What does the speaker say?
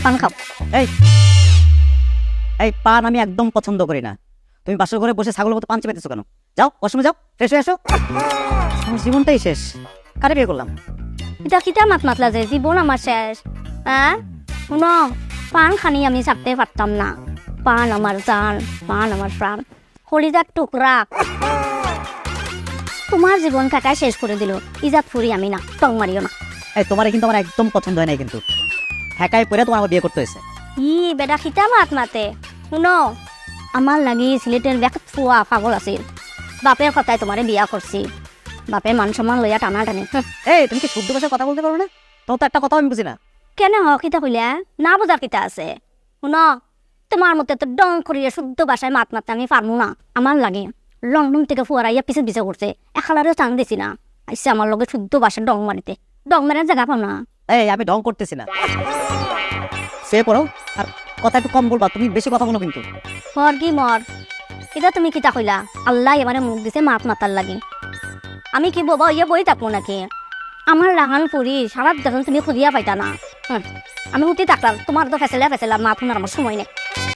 পান খাও। এই এই পান আমি একদম পছন্দ করি না। তুমি বাসর ঘরে বসে ছাগলের মতো পান চেপেতেছো কেন? যাও ওয়াশরুমে যাও, ফ্রেশ হয়ে আসো। আমার জীবনটাই শেষ। কারে বিয়ে করলাম? এটা কিটা মাত মাতলা যে জীবন আমার শেষ? হ্যাঁ শুনো, পান খানি আমি ছাড়তে পারতাম না। পান আমার জান, পান আমার প্রাণ, হরিদার টুকরা। তোমার জীবন কাটায় শেষ করে দিল। ইজাত ফুরি আমি না, টং মারিও না। এই তোমার কিন্তু আমার একদম পছন্দ হয় নাই কিন্তু। ঠেকায় পড়ে তোমার আমার বিয়ে করতে হয়েছে। বেটা খিতা মাত মাতে। শুনো, আমার লাগি সিলেটের ব্যাক ফুয়া পাগল আছিল। বাপের কথায় তোমারে বিয়া করছি। বাপে মান সম্মান লইয়া টানা টানি। এই তুমি কি শুদ্ধ ভাষায় কথা বলতে পারো না? তোমার তো একটা কথা আমি বুঝি না। কেন হ কিতা হইলা না বোঝার কিতা আছে? শুনো, তোমার মতে তো ডং করিয়া শুদ্ধ ভাষায় মাত মারতে আমি পারবো না। আমার লাগে লন্ডন থেকে ফুয়ারাইয়া পিছে পিছে করছে, একালারেও টান দিছি না। আইসা আমার লগে শুদ্ধ ভাষায় ডং মারিতে, ডং মারার জায়গা পাও না। এই আমি ঢং করতেছি না। সে পড়ো আর কথা একটু কম বলবা, তুমি বেশি কথা বলো কিন্তু। মর কি মর, এটা তুমি কিতা কইলা? আল্লাহ এবারে মুখ দিছে মাত মাতার লাগে। আমি কি ববা ইয়ে বই থাকবো নাকি? আমার লাগান ফুরি সারা দেখুন তুমি খুঁজিয়া পাইতা না। আমি উঠে থাকলাম, তোমার তো ফেসেলা ফেসেলা মাত শোনার আমার সময় নেই।